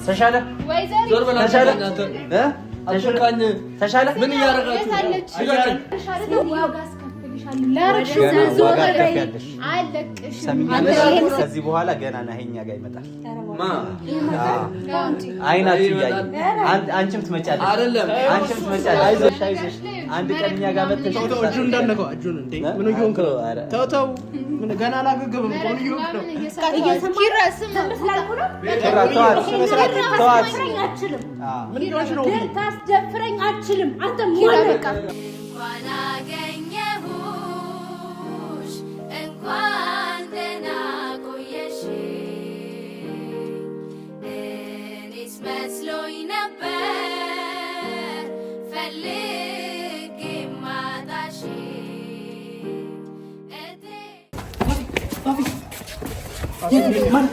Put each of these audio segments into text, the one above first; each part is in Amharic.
ተሻለ ተሻለ ምን ከዚህ በኋላ ገና ነህኛ ጋር ይመጣል አይናችሁ ያይ አንቺም ትመጫለሽ አይደለም አንቺም ትመጫለሽ አይዞሽ አንድ ቀን እኛ ጋር መጥተሽ እጁ እንዳነከው እጁን እንዴ ምን ይሆንክ ተው ምን ገና አላገገበም ምን ይሆንክ ነው ኪራስም ተዋት ምን ይሆንሽ ነው ታስደፍረኝ አትችልም አንተ ኪራ በቃ እንኳን አገኘሁሽ እንኳን ደህና ቆየሽ እኔስ መስሎኝ ነበር ፈልጌ ማጣሽ ማን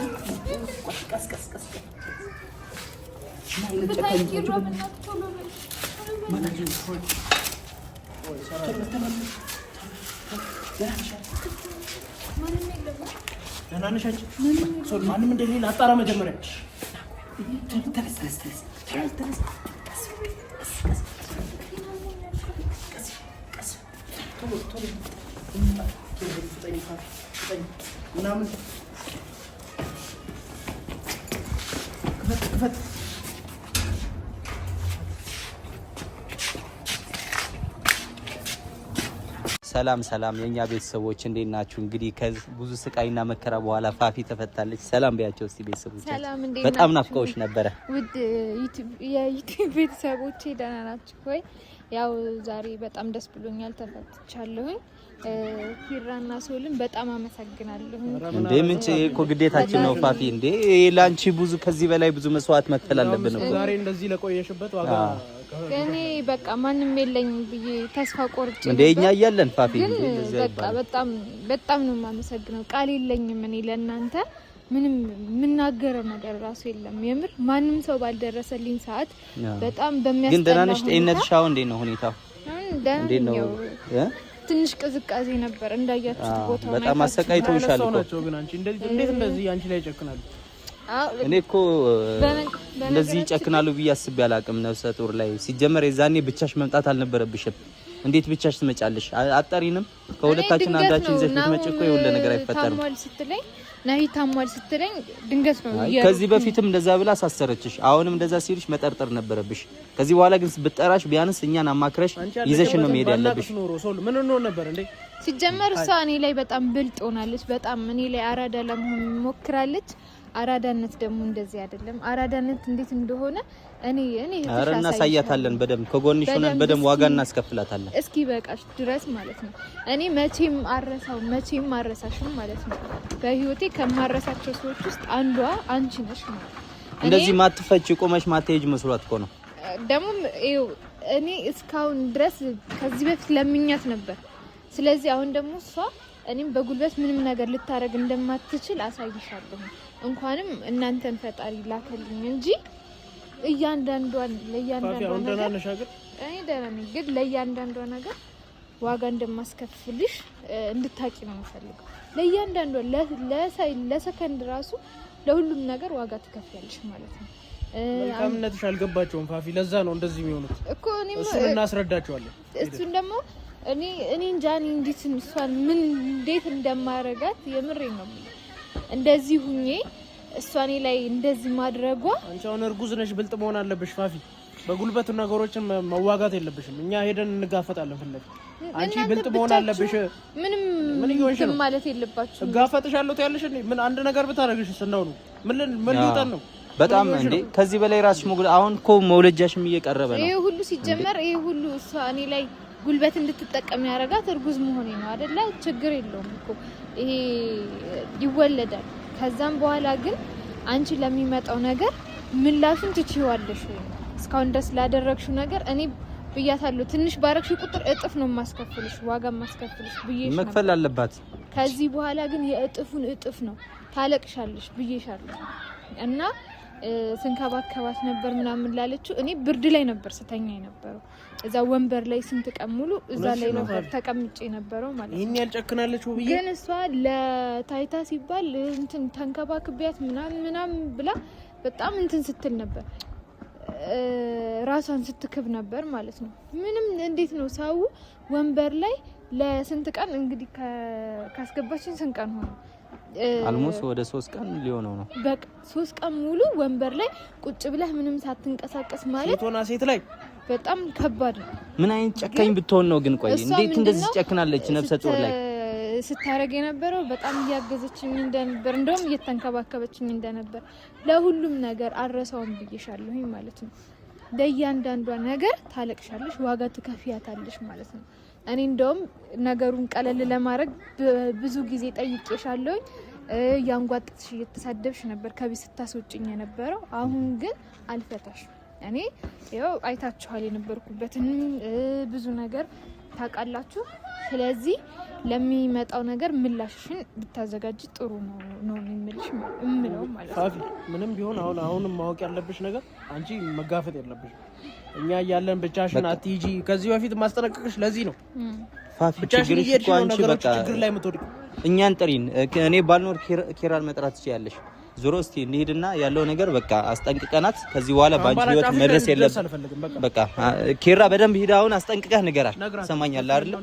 ማንም እንደሌለ አጣራ መጀመሪያ ምናምን ክፈት ሰላም የኛ ቤተሰቦች እንዴት ናችሁ? እንግዲህ ከብዙ ስቃይና መከራ በኋላ ፋፊ ተፈታለች። ሰላም በያቸው እስቲ ቤተሰቦች። በጣም ናፍቀውሽ ነበረ። ውድ የዩቲዩብ ቤተሰቦቼ ደህና ናችሁ ወይ? ያው ዛሬ በጣም ደስ ብሎኛል፣ ተፈትቻለሁኝ። ኪራና ሶልን በጣም አመሰግናለሁ። እንዴ ምን እኮ ግዴታችን ነው ፋፊ። እንዴ ላንቺ ብዙ ከዚህ በላይ ብዙ መስዋዕት መክፈል አለብን እኮ ዛሬ እንደዚህ ለቆየሽበት ዋጋ እኔ በቃ ማንንም የለኝም ብዬ ተስፋ ቆርጬ እንደኛ እያለን ፋፊ በቃ በጣም ነው የማመሰግነው። ቃል የለኝም እኔ ለእናንተ ምንም የምናገረው ነገር ራሱ የለም። የምር ማንም ሰው ባልደረሰልኝ ሰዓት በጣም በሚያስጠላ ግን ደህና ነሽ? ጤንነትሽ አሁን እንዴት ነው ሁኔታው? እንዴት ነው? ትንሽ ቅዝቃዜ ነበር እንዳያችሁት ቦታው በጣም አሰቃይተውሻል እኮ። ግን አንቺ እንደዚህ አንቺ ላይ ይጨክናሉ። እኔ እኮ እንደዚህ ይጨክናሉ ብዬ አስቤ አላቅም። ነፍሰ ጡር ላይ ሲጀመር የዛኔ ብቻሽ መምጣት አልነበረብሽም። እንዴት ብቻሽ ትመጫለሽ? አጣሪንም ከሁለታችን አንዳችን ይዘሽ ብትመጪ እኮ የሁሉ ነገር አይፈጠርም። ነይ ታሟል ስትለኝ ድንገት ነው። ከዚህ በፊትም እንደዛ ብላ አሳሰረችሽ። አሁንም እንደዛ ሲልሽ መጠርጠር ነበረብሽ። ከዚህ በኋላ ግን ብትጠራሽ ቢያንስ እኛን አማክረሽ ይዘሽ ነው መሄድ ያለብሽ። ምን ነው ነበር እንዴ? ሲጀመር እሷ እኔ ላይ በጣም ብልጥ ሆናለች። በጣም እኔ ላይ አራዳ ለመሆን ሞክራለች። አራዳነት ደግሞ እንደዚህ አይደለም። አራዳነት እንዴት እንደሆነ እኔ አረ እናሳያታለን። በደም ከጎንሽ ሆነን በደም ዋጋ እናስከፍላታለን። እስኪ በቃሽ ድረስ ማለት ነው። እኔ መቼም አረሳሽም ማለት ነው። በህይወቴ ከማረሳቸው ሰዎች ውስጥ አንዷ አንቺ ነሽ ማለት ነው። እንደዚህ ማትፈጭ ቆመሽ ማትሄጅ መስሏት እኮ ነው። ደግሞ እኔ እስካሁን ድረስ ከዚህ በፊት ለምኛት ነበር። ስለዚህ አሁን ደግሞ እሷ እኔም በጉልበት ምንም ነገር ልታረግ እንደማትችል አሳይሻለሁ። እንኳንም እናንተን ፈጣሪ ላከልኝ እንጂ ለእያንዳንዷን ነገር ዋጋ እንደማስከፍልሽ እንድታቂ ነው የምፈልገው። ለእያንዳንዷ ለሰከንድ ራሱ ለሁሉም ነገር ዋጋ ትከፍያለሽ ማለት ነው። መልካምነትሽ አልገባቸውም ፋፊ። ለዛ ነው እንደዚህ የሚሆኑት እኮ እሱን እናስረዳቸዋለን። እሱን ደግሞ እኔ እንጃኒ እንዴት እሷን እንዴት እንደማረጋት የምሬ ነው። እንደዚህ ሁኜ እሷኔ ላይ እንደዚህ ማድረጓ አንቺ አሁን እርጉዝ ነሽ፣ ብልጥ መሆን አለብሽ ፋፊ። በጉልበት ነገሮችን መዋጋት የለብሽም። እኛ ሄደን እንጋፈጣለን ፍለግ። አንቺ ብልጥ መሆን አለብሽ። ምን ይሆንሽ ነው ማለት የለባችሁ። እጋፈጥሻለሁ ትያለሽ እንዴ? ምን አንድ ነገር ብታረግሽ ስናው ነው ምን ሊውጣን ነው? በጣም እንዴ ከዚህ በላይ ራስሽ ሞግል። አሁን እኮ መውለጃሽም እየቀረበ ነው። ይሄ ሁሉ ሲጀመር ይሄ ሁሉ እሷኔ ላይ ጉልበት እንድትጠቀም ያረጋት እርጉዝ መሆኔ ነው አይደለ? ችግር የለውም እኮ ይሄ ይወለዳል። ከዛም በኋላ ግን አንቺ ለሚመጣው ነገር ምላሹን ትችይዋለሽ ወይ? እስካሁን ድረስ ላደረግሽው ነገር እኔ ብያታለሁ። ትንሽ ባረግሽ ቁጥር እጥፍ ነው ማስከፍልሽ፣ ዋጋ ማስከፍልሽ ብዬሽ መክፈል አለባት። ከዚህ በኋላ ግን የእጥፉን እጥፍ ነው ታለቅሻለሽ ብዬሻለሁ። እና ስንከባከባት ነበር ምናምን ላለችው እኔ ብርድ ላይ ነበር ስተኛ የነበረው እዛ ወንበር ላይ ስንት ቀን ሙሉ እዛ ላይ ነበር ተቀምጬ የነበረው ማለት ነው። ይሄን ያልጨክናለች ወብዬ ግን እሷ ለታይታ ሲባል እንትን ተንከባክቢያት ምናምን ብላ በጣም እንትን ስትል ነበር ራሷን ስትክብ ነበር ማለት ነው። ምንም እንዴት ነው ሰው ወንበር ላይ ለስንት ቀን እንግዲህ ካስገባችን ስንት ቀን ሆነ? አልሞስ ወደ 3 ቀን ሊሆነው ነው። በቃ 3 ቀን ሙሉ ወንበር ላይ ቁጭ ብለህ ምንም ሳትንቀሳቀስ ማለት ሴቶና ሴት ላይ በጣም ከባድ ነው። ምን አይነት ጨካኝ ብትሆን ነው ግን? ቆይ እንዴት እንደዚህ ጨክናለች? ነፍሰ ጡር ላይ ስታረግ የነበረው በጣም እያገዘችኝ እንደነበር እንደውም እየተንከባከበችኝ እንደነበር ለሁሉም ነገር አረሳውም ብዬሻለሁ ማለት ነው። ለእያንዳንዷ ነገር ታለቅሻለሽ፣ ዋጋ ትከፍያታለሽ ማለት ነው። እኔ እንደውም ነገሩን ቀለል ለማድረግ ብዙ ጊዜ ጠይቄሻለሁ። ያንጓጥጥሽ እየተሳደብሽ ነበር ከቤት ስታስወጭኝ የነበረው። አሁን ግን አልፈታሽ። እኔ ያው አይታችኋል የነበርኩበትን ብዙ ነገር ታውቃላችሁ። ስለዚህ ለሚመጣው ነገር ምላሽሽን ብታዘጋጅ ጥሩ ነው የምለው ማለት ነው። ምንም ቢሆን አሁንም ማወቅ ያለብሽ ነገር አንቺ መጋፈጥ የለብሽ። እኛ እያለን ብቻሽን አትሂጂ። ከዚህ በፊት ማስጠነቀቅሽ ለዚህ ነው። ፋፊ ችግርሽ እኮ አንቺ በቃ ችግር ላይ የምትወድቅ እኛን ጥሪን። እኔ ባልኖር ኪራን መጥራት ትችያለሽ። ዞሮ እስቲ እንሂድና ያለው ነገር በቃ አስጠንቅቀናት ከዚህ በኋላ ባንቺ ህይወት መድረስ የለብም። በቃ ኪራ በደንብ ሂድ አሁን አስጠንቅቀህ ንገራት። ሰማኛለህ አይደል?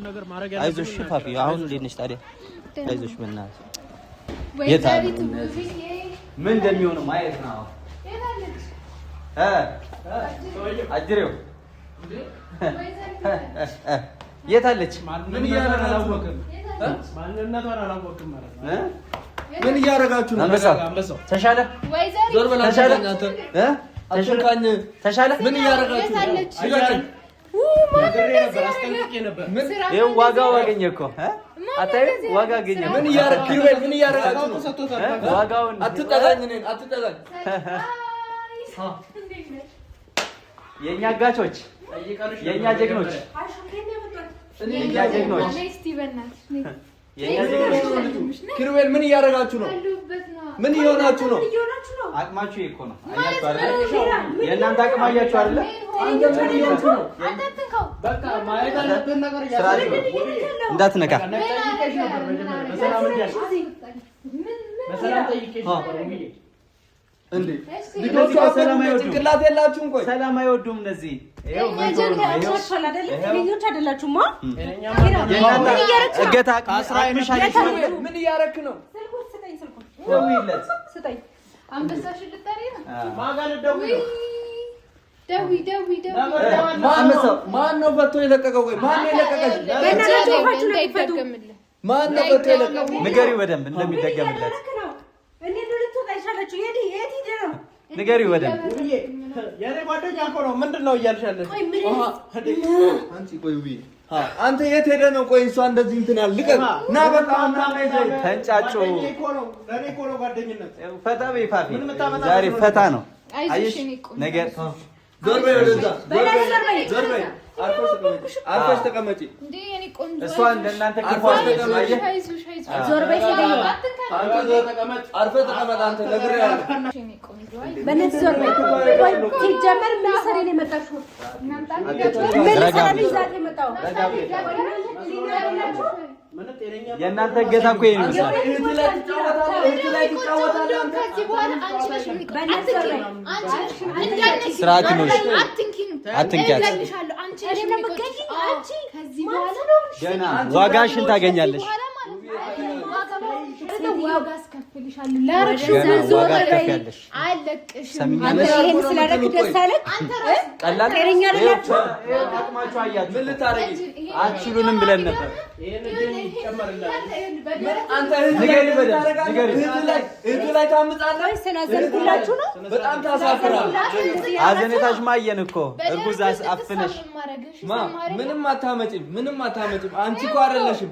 አይዞሽ ፋፊ። አሁን እንዴት ነሽ ታዲያ? አይዞሽ በእናትሽ። የታለች ምን እንደሚሆነው ማየት ነው። አጅሬው የታለች? ምን እያደረጋችሁ? ማንነቷን አላወቅም ማለት ነው። ምን እያደረጋችሁ ነው? አንበሳው ተሻለ? ዞር በል አንተ። አትንካኝ። ተሻለ? ምን እያደረጋችሁ ነው? አስጠንቅቄ ነበር። ይኸው ዋጋው አገኘ እኮ አታይም? ዋጋ አገኘ። ምን እያደረጋችሁ ነው? ዋጋውን አትጠጋኝ፣ እኔን አትጠጋኝ። የኛ አጋቾች፣ የኛ ጀግኖች፣ የኛ ጀግኖች፣ ኪሩቤል ምን እያደረጋችሁ ነው? ምን እየሆናችሁ ነው? አቅማችሁ እኮ ነው። አያችሁ አይደል? የእናንተ አቅም አያችሁ አይደል? አንተ ምን እየሆናችሁ ነው? በቃ ማየት አለብን ነገር እንዳትነካ። በሰላም ጠይቄሽ ነበር። እንዴ ልጆቹ ሰላም አይወዱም። ጭንቅላት የላችሁም። ቆይ ሰላም አይወዱም እነዚህ። ይሄው ምን እያረክ ነው? ማን ነው ፈቶ የለቀቀው? ቆይ ማን ነው የለቀቀሽ? ማን ነው ፈቶ የለቀቀው? ንገሪው በደንብ እንደሚደገምለት ንገሪው በደንብ። የኔ ጓደኛ እኮ ነው። ምንድነው እያልሻለሽ? አንቺ ቆይ ውይ፣ አንተ የት ሄደህ ነው? ቆይ እሷ እንደዚህ እንትን ያል ልቀቅ ና በቃ አንተ አመዘይ ተንጫጩ። ለኔ እኮ ነው ጓደኝነት። ፈታ በይ ፋፊ፣ ዛሬ ፈታ ነው። አየሽ ነገር ዞር በይ ወደዛ፣ ዞር በይ አርፈሽ ተቀመጪ። እሷ እንደናንተ ክፉ አትተቀመጪ። ዞር በይ አርፈሽ ተቀመጥ። አንተ ነግሬሃለሁ። በእናትህ ዞር በይ። ሲጀመር ምን ሰሪ ነው የመጣሽው? ምን ሰሪ ይዛት የመጣው? የእናንተ እገታ እኮ ይሄን ይመስላል። ስርዓት ነው። አትንኪያት። ገና ዋጋሽን ታገኛለሽ። ዋጋ አስከፍልሻለሁ። ዋጋ አስከፍያለሽ። ይሄን ስላደረክ ደስ አለክ? ቀላል ጤነኛ አይደላችሁ? አቅማችሁ አያችሁ። ምን ልታረጊ? አትችሉንም ብለን ነበር። አንተ እህቱ ላይ ታምጣለህ። ስላዘንኩላችሁ ነው። በጣም ታሳፍራለህ። አዘኔታሽ ማየን እኮ እርጉዝ አፍነሽ ምንም አታመጪም። አንቺ እኮ አይደለሽም።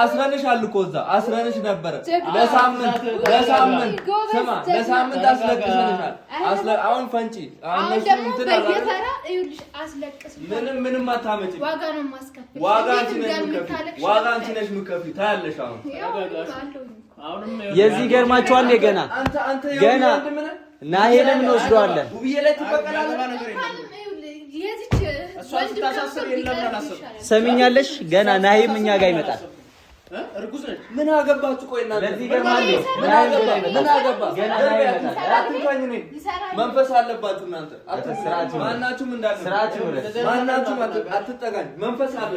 አስረንሻል እኮ እዛ አስረንሽ ነበረ። ለሳምንት ስማ፣ ለሳምንት አስለቅሰንሻል። አሁን ፈንጪ ምንም አታመጪም። ዋጋ አንቺ ነሽ የምትከፊው። ታያለሽ። አሁን የዚህ ገርማችኋል። ገና ገና ናሄንም እንወስደዋለን። ሰሚኛለሽ? ገና ናሄም እኛ ጋር ይመጣል። እርጉዝ ነች። ምን አገባችሁ? ቆይ እናንተ ለዚህ ገርማል። ምን አገባ? ገና አትንካኝ። እኔ መንፈስ አለባችሁ እናንተ። ማናችሁም ማናችሁም አትጠጋኝ። መንፈስ አለ።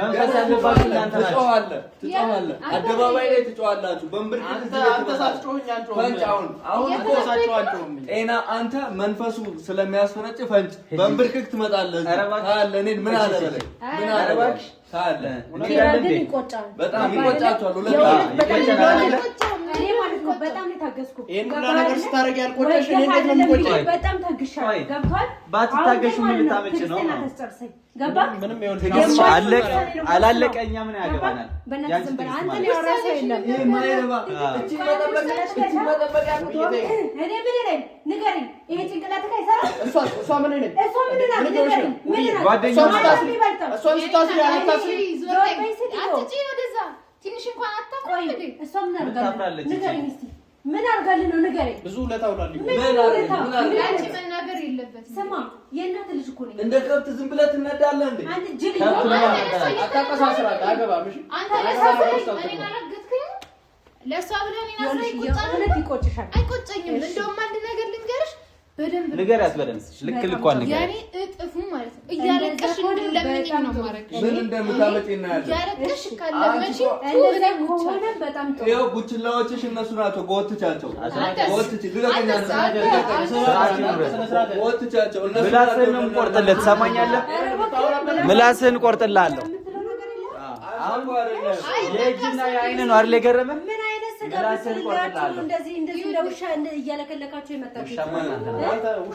መንፈስ አለባችሁ እናንተ። ትጮኻለህ። አደባባይ ላይ ትጮኻላችሁ። ጤና አንተ መንፈሱ ስለሚያስፈነጭ ፈንጭ በእንብርክክ ትመጣለህ። እኔን ምን አደረገኝ? ምን አደረገኝ? በጣም ይቆጫቸዋል። በጣም የታገስኩ ይሄን ሁሉ ነገር ስታረጊ ያልቆጨሽ እኔ እንዴት ነው የምቆጨኝ? በጣም ታግሻለሁ። ገብቷል። ባትታገሹ ምን ልታመጪ ነው? ገባ ምንም ይኸውልሽ አላለቀ። እኛ ምን ያገባናል? ያንቺ አንተ ነው ራስህ የለም። ይሄ ማይረባ እቺ መጠበቅ እኔ ምን ነኝ ንገሪኝ። ይሄ ጭንቅላትህ አይሰራ። እሷ ምን ነኝ? እሷ ምን ናት? ንገሪኝ። ምን ናት? ጓደኛው እሷን ስታስሪ አታስሪ። አትጪ ወደዛ ትንሽ እንኳን አታፍሪ። እሷ ምን አድርጋለች? ንገሪኝ እስቲ ምን አድርጋለች ነው ንገሪኝ። ብዙ ለታውላልኝ ምን አድርጋለች? አንቺ መናገር የለበትም። ስማ የእናት ልጅ እኮ ነኝ። እንደ ከብት ዝም ብለህ ትነዳለህ እንዴ? አንተ ጅል አታቀሳስራት። አገባም። እሺ አንተ እኔን አላገጥከኝ። ለእሷ ብለህ እኔን አስራ ይቆጭሻል። አይቆጨኝም። እንደውም አንድ ነገር ልንገርሽ በደንብ ንገሪያት በደንብ ልክ ልኳን ንገሪያት። ያኔ እጥፉ ማለት ነው። እያለቀሽ እንደለምኝ ነው ማረግ። ምን እንደምታመጪ እናያለን። እያለቀሽ ካለመጪ እንደዛ ከሆነ በጣም ጥሩ። ይኸው ቡችላዎችሽ እነሱ ናቸው። ጎትቻቸው ጎትቻቸው። ምላስህን እንቆርጥልህ። ትሰማኛለህ? ምላስህን እቆርጥልሃለሁ። የእጅና የዓይን ነው አይደል የገረመህ? ምን አይነት ስጋ ብትላችሁ እንደዚህ ለውሻ እያለከለካችሁ የመጣችሁ?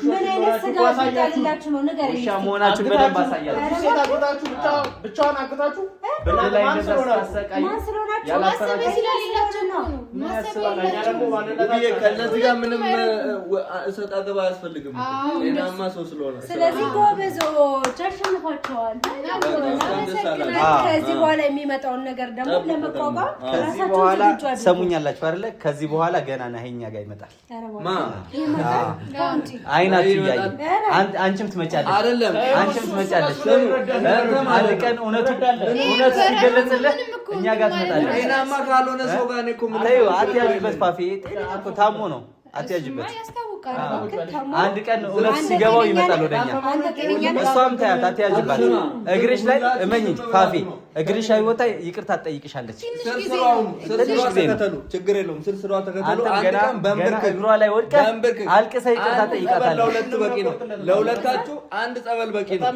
ምን አይነት ስጋ ብትላችሁ ነው? ንገረኝ። ውሻ መሆናችሁን በደንብ አሳያለሁ። ሴት አግታችሁ ብቻዋን አግታችሁ በላይ እንደታሰቃይ ማሰብ ስለሌላችሁ ነው። ከእነዚህ ጋር ምንም እሰጥ አገባ አያስፈልግም። ጤናማ ሰው ስለሆነ ስለዚህ ጎበዞች አሸንፋቸዋል። ከዚህ በኋላ የሚመጣውን ነገር ደግሞ ለመቋቋም ከዚህ በኋላ ሰሙኛላችሁ አይደለ? ከዚህ በኋላ ገና ናሄኛ ጋር ይመጣል። አይናችሁ እያየ አንቺም ትመጫለሽ አይደለም? አንቺም ትመጫለሽ። አንድ ቀን እውነቱ ሲገለጽልህ እኛ ጋር ትመጣለሽ። ጤናማ ካልሆነ ሰው ጋር እኮ ምን አትያዥበት። ፋፌ ጤና እኮ ታሞ ነው። አትያዥበት። አንድ ቀን እውነት ሲገባው ይመጣል ወደኛ። እሷም ታያት፣ አትያዥባት። እግርሽ ላይ እመኚኝ ፋፌ፣ እግርሽ አይወጣ ይቅርታ ትጠይቅሻለች። ችግር የለውም። ስርስሯ ተከተሉ። እግሯ ላይ ወድቀህ አልቅሰህ ይቅርታ ትጠይቃታለህ። ለሁለት በቂ ነው። ለሁለታችሁ አንድ ጸበል በቂ ነው።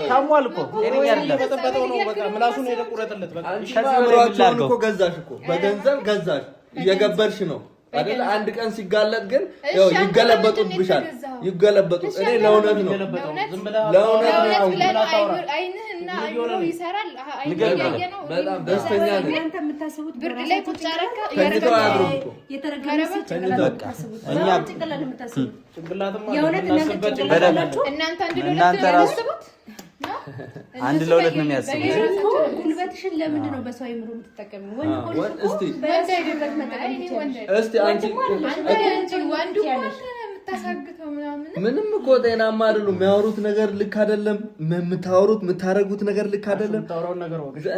ታሟል እኮ ጤነኛ አይደለም። ምላሱን ሄደህ ቁረጥለት። በቃ አእምሯቸውን እኮ ገዛሽ እኮ በገንዘብ ገዛሽ። እየገበርሽ ነው አይደል? አንድ ቀን ሲጋለጥ ግን ያው ይገለበጡብሻል። ይገለበጡ እኔ ለእውነት ነው አይንህና አይኑ ይሰራል። በጣም ደስተኛ ነኝ። እናንተ የምታስቡት ብርድ ላይ ቁጭ አደረከ ተኝተው አያድሩም እኮ የተረገመ እኛ ጭንቅላት የምታስቡት ጭንቅላትም የእውነት እናንተ ጭንቅላት አላችሁ። እናንተ አንድ ለሁለት ነው የሚያስቡት። ጉልበትሽን ለምንድን ነው በሰው አይምሮ የምትጠቀሚው? ወንድ ኮንሽ እስቲ በሰው ጉልበት መጠቀም ይችላል። እስቲ አንቺ ወንዱ የምታሳግተው ምናምን ምንም እኮ ጤናማ አይደሉም። የሚያወሩት ነገር ልክ አይደለም። የምታረጉት ነገር ልክ አይደለም።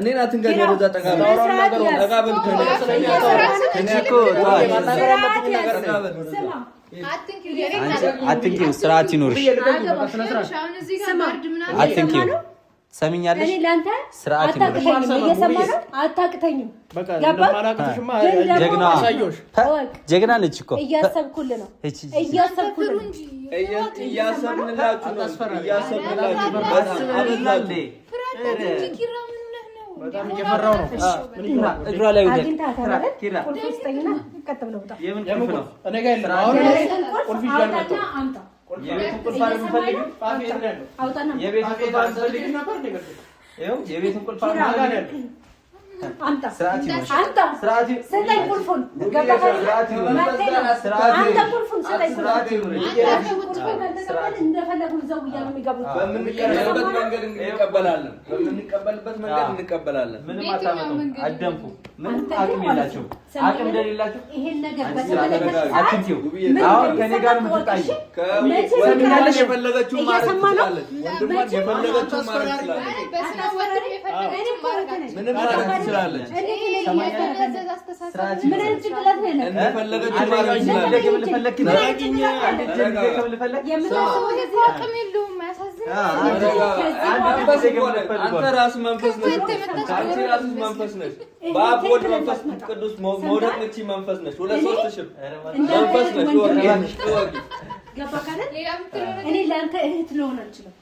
እኔን አትንገኝ። ወደዛ ጠጋበል አትንኪው። ስርዓት ይኑርሽ። አትንኪው። ሰሚኛለሽ? ስርዓት ይኑርሽ። አታቅተኝም። ጀግና ነች እኮ። እያሰብኩልህ ነው። እያሰብኩልህ ነው። እያሰብንላችሁ ነው። በጣም እየፈራው ነው። እግሯ ላይ ወደ ኪራ ቁልፍ ውስጠኝና ቀጥ ብለው ወጣ። የምን ቁልፍ ነው? እኔ ጋር የለም። አሁን ቁልፍ ይዤ መጣሁ። አምጣ። የቤቱን ቁልፍ አልፈልግም። አውጣና የቤቱን ቁልፍ አልፈልግም ነበር። ይኸው የቤቱን ቁልፍ አልፈልግም። አንተ ስርዓት ሰጠኝ ቁልፉን አንተ ቁልፉን ሰጠኝ እንደፈለጉ ዘው እያሉ የሚገቡት በምንቀበልበት መንገድ እንቀበላለን። ምንም አታመጡም። አደምኩ ምንም አቅም የላቸውም። አቅም እንደሌላቸው ይሄን ነገር አትንቲው አሁን ከኔ ጋር የምትጣይ ከወንድማለሽ የፈለገችው ማለት ትችላለች። ወንድሟን የፈለገችው ማለት ትችላለች። ምንም ማለት ትችላለች። ምን ጭንቅላት ነው ያለው? የፈለገችው ማለት አንተ ራስህ መንፈስ ነህ። አንቺ ራስህ መንፈስ ነሽ። በአብ ወልድ መንፈስ ቅዱስ መውደቅ ነች መንፈስ ነሽ። ሁለት ሶስት ሽብ መንፈስ ነሽ። እኔ ለአንተ እህት ልሆን አልችልም።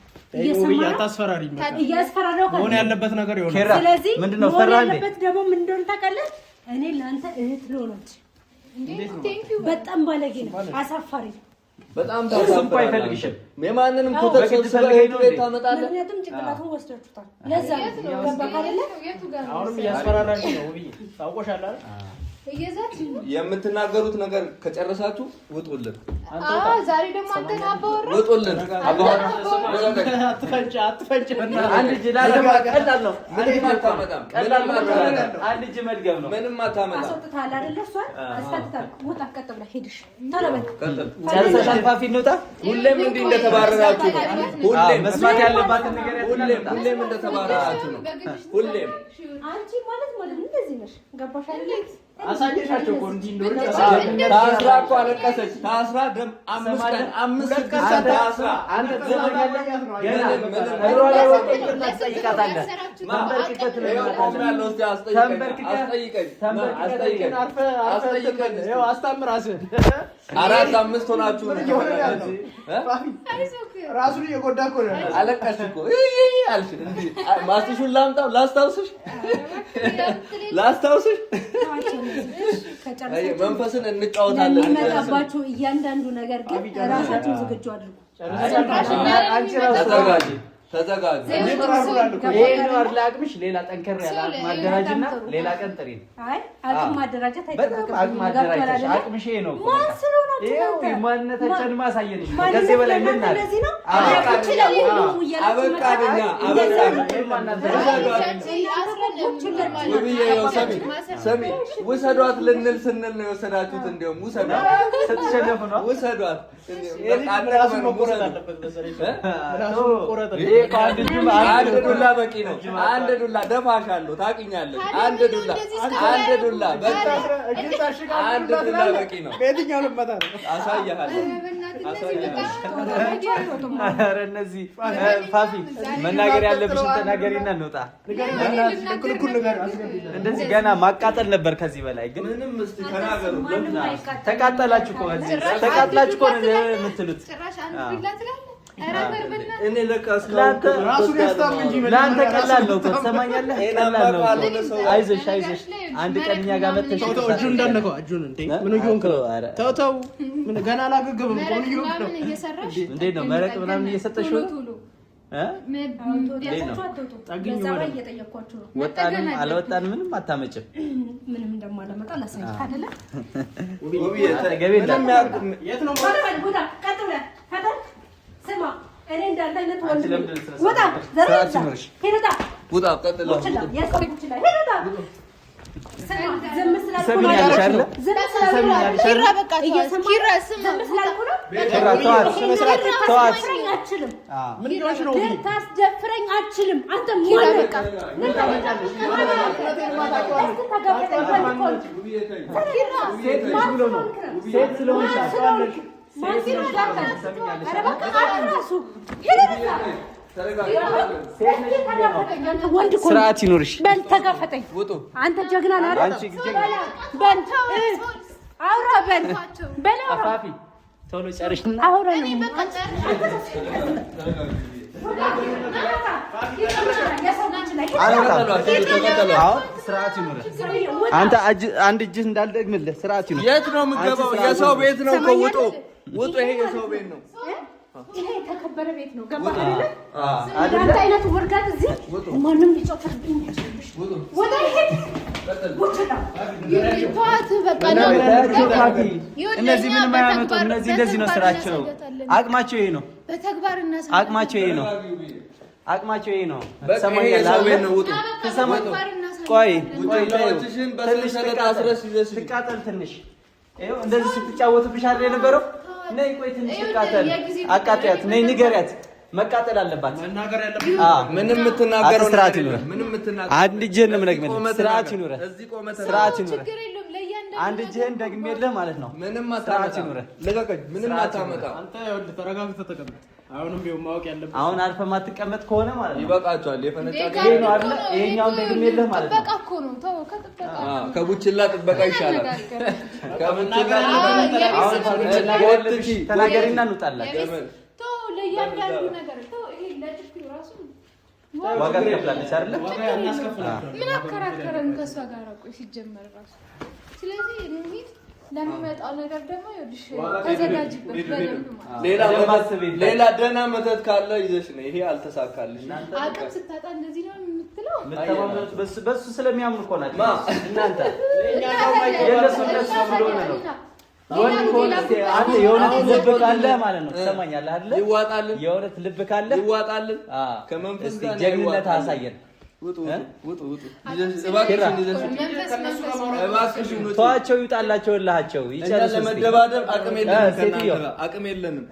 አታስፈራሪኝ። እያስፈራራሁ መሆን ያለበት ነገር ይሆናል። ስለዚህ መሆን ያለበት ደግሞ ምን እንደሆነ ታውቃለህ? እኔ ለአንተ እህት ልሆን አልችልም። በጣም ባለጌ ነው። አሳፋሪ ነው። በጣም ታሳፍራለህ። አይፈልግሽም። የማንንም ኮተት ሰብስበህ ሄዶ ታመጣለህ። ምክንያቱም ጭንቅላቱን ወስዳችሁታል። ለዛ ነው ገባህ አይደለ? አሁንም እያስፈራራሽ ነው ውብዬ። ታውቆሻል አይደል? የምትናገሩት ነገር ከጨረሳችሁ ውጡልን። ዛሬ ደግሞ አንተ ነው አባወራ። ውጡልን። አባወራ አትፈንጭ። አንድ እጅ ቀላል ነው። ምንም አታመጣም። አንድ እጅ መድገም ነው። ምንም አታመጣም። አስወጥተሃል አይደለ? እሷን አስፈትተሃል። ውጣ፣ ቀጥ ብለህ ሄድሽ። ቶሎ በል ጨርሰሻል። ፋፊ እንውጣ። ሁሌም እንዲህ እንደተባረራችሁ ነው። ሁሌም መስማት ያለባትን ነገር ሁሌም እንደተባረራችሁ ነው። ሁሌም አንቺ ማለት እንደዚህ ነሽ። ገባሽ አይደል? አሳየሻቸው እኮ እንዲህ እንደሆነ ታስራ እኮ አለቀሰች። ታስራ ደም 5 ቀን 5 ቀን ታስራ አንተ ዘመኛለህ ነው። ገና ትጠይቃታለህ። መንበርክከት ነው ያለው። እስቲ አስጠይቀኝ። ያው አስታምር ራስህን። 4 5 ሆናችሁ ነው ራሱን እየጎዳ እኮ ነው። አለቀስሽ እኮ አልሽ። እንዴ ማስቲሹን ላምጣው? ላስታውስሽ መንፈስን እንጫወታለን። የሚመጣባችሁ እያንዳንዱ ነገር ግን ራሳችሁን ዝግጁ አድርጉ። ተዘጋጁ። ይሄን ወር ለአቅምሽ ሌላ ጠንከር ያለ ማደራጅና ሌላ ቀን ጥሪ ነው። አይ አቅም ማደራጀት በጣም አቅም ማደራጀት አቅምሽ ነው። ይሄው ማንነታችንን ማሳየንሽ ከዚህ በላይ ምን አለ? ሰሚ ውሰዷት ልንል ስንል ነው የወሰዳችሁት። እንደውም ውሰዷት ስትሸነፉ ነው። ውሰዷት አንድ ዱላ በቂ ነው። አንድ ዱላ ደፋሻለሁ፣ ታውቂኛለሽ። አንድ ዱላ በቃ አንድ ዱላ በቂ ነው። በየትኛው ልመታ ነው? አሳያለሁ። ኧረ እነዚህ ፋፊ መናገር ያለብሽን ተናገሪና እንውጣ። እንደዚህ ገና ማቃጠል ነበር። ከዚህ በላይ ግን ምንም እስቲ ተናገሩ። ተቃጠላችሁ እኮ ተቃጥላችሁ እኮ ነው የምትሉት። እኔ ለካስ ራሱን ያስታም እንጂ ለአንተ ቀላል ነው። ትሰማኛለህ? ቀላል ነው። አይዞሽ አንድ ቀን እኛ ጋር መጥተሽ እጁ እንዳነከው እጁን እንዴ ምን ይሆንክ? ተው ምን ገና አላገገበም እኮ ምን ይሆንክ ነው? እንዴት ነው መረቅ ምናምን እየሰጠሽ ነው? ወጣንም አልወጣንም ምንም አታመጭም። ምንም እንደማላመጣ ላሳይህ አይደለ? የት ነው ስማ እኔ እንዳንተ አይነት ወንድ ውጣ ቀጥላ ታስደፍረኝ አችልም። አንተ ስርዓት ይኖርሽ። በል ተጋፈጠኝ። አንተ ጀግና ነህ አይደል? በል አውራ በል አፋፊ ቶሎ ጨርሽ። አውራ ነው ስርዓት ይኖርሽ። አንተ አንድ እጅህ እንዳልደግምልህ ስርዓት ይኖርሽ። የት ነው የምትገባው? የሰው ቤት ነው እኮ ውጡ። ይሄ የሰው ቤት ነው። ይሄ የተከበረ ቤት ነው። ገባህ አይደል? አንተ አይነት ወርጋት እዚህ ማንም ሊጮትብኝ አይችልም። እነዚህ ምንም አያመጡም። እነዚህ እንደዚህ ነው ስራቸው። አቅማቸው ይሄ ነው። አቅማቸው ይሄ ነው። አቅማቸው ይሄ ነው። ቆይ ትቃጠል ትንሽ ይኸው እንደዚህ ስትጫወቱብሽ አይደል የነበረው? ነይ ቆይ ትንሽ ትቃጠል። አቃጥያት ነይ ንገሪያት። መቃጠል አለባት። ምንም የምትናገረው ስርዓት ይኑር። አንድ እጅህን ነው የምነግርህ። ስርዓት ይኑር። ስርዓት ይኑር። አንድ እጅህን ደግሜልህ ማለት ነው። ምንም ስርዓት ይኑር። ልቀቀኝ። ምንም አታመጣም። አንተ ይኸውልህ ተረጋግተህ ተቀመጥ። አሁንም ቢሆን ማወቅ ያለብህ አሁን አልፈህ ማትቀመጥ ከሆነ ማለት ነው ይበቃቸዋል። የፈነጫ ይሄ ነው አይደል? ይሄኛውን ደግሜልህ ማለት ነው። ጥበቃ እኮ ነው። ተው ከጥበቃ ከቡችላ ጥበቃ ይሻላል። ተናገሪና እንውጣለን። ለእያንዳንዱ ነገር ይሄ ለጥፊው ራሱ ዋጋ ትከፍላለች አይደል? ምን አከራከረን ከእሷ ጋር? ቆይ ሲጀመር ራሱ ስለዚህ እንሂድ። ለሚመጣው ነገር ደግሞ ይኸውልሽ ተዘጋጅበት በደንብ ማለት ሌላ ደህና መተት ካለ ይዘሽ ነው። ይሄ አልተሳካልሽ። አቅም ስታጣ እንደዚህ ነው የምትለው። የምትተማመኑት በሱ ስለሚያምኑ እኮ ናቸው እናንተ። የእነሱ ብሎ ነው አንተ የእውነት ልብ ካለ ማለት ነው ትሰማኛለህ አይደል? ይዋጣልን። የእውነት ልብ ካለ ይዋጣልን። ከመንፈስ ጋር ጀግንነት አሳየን። ውጡ። ተዋቸው፣ ይውጣላቸው፣ እላቸው ይጨርሱ። ለመደባደብ አቅም የለንም።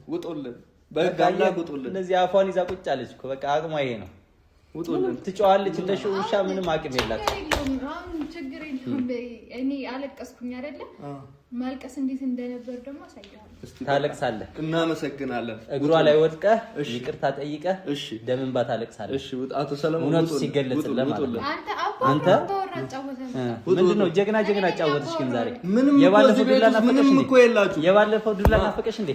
ውጡልን። በህግ አምላክ ውጡልን። እነዚህ አፏን ይዛ ቁጭ አለች እኮ በቃ አቅሟ ይሄ ነው። ውጡልን። ትጫዋለች እንደ ውሻ፣ ምንም አቅም የላትም። ችግር የለውም። እኔ አለቀስኩኝ አይደለ? ማልቀስ እንዴት እንደነበር ደግሞ አሳያለሁ። ታለቅሳለህ። እናመሰግናለን። እግሯ ላይ ወድቀህ ይቅርታ ጠይቀህ ደም እንባ ታለቅሳለህ። እሺ አቶ ሰለሞን እውነቱ ሲገለጽልህ ማለት ነው። አንተ ምንድነው ጀግና አጫወትሽ። ግን ዛሬ የባለፈው ዱላ ናፈቀሽ እንዴ? የባለፈው ዱላ ናፈቀሽ እንዴ?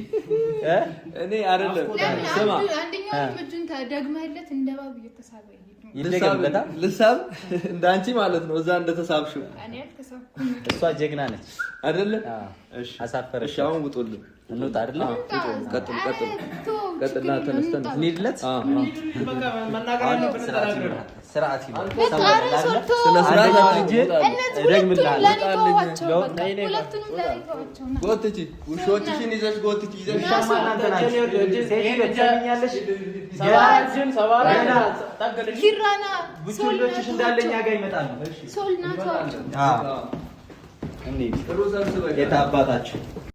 እኔ አይደለም ስማ፣ አንደኛው እጁን ተደግመህለት እንደባብ እየተሳበ ይደገምበታል። ልሳብ እንዳንቺ ማለት ነው። እዛ እንደተሳብሽው እሷ ጀግና ነች አይደለ? እሺ አሳፈረሽ። አሁን ውጡልን። እንውጣ አይደለ? ቀጥል። ቀጥልና ተነስተን እንሂድለት። በቃ መናገር ያለብን ተናገር። ስርዓት ይሁን። ጎትቺ ውሾችሽን ይዘሽ ጎትቺ ይዘሽ ኪራና ቡችሎችሽ እንዳለኛ ጋር ይመጣሉ። ሶል ናቸው። እንሂድ። የት አባታችሁ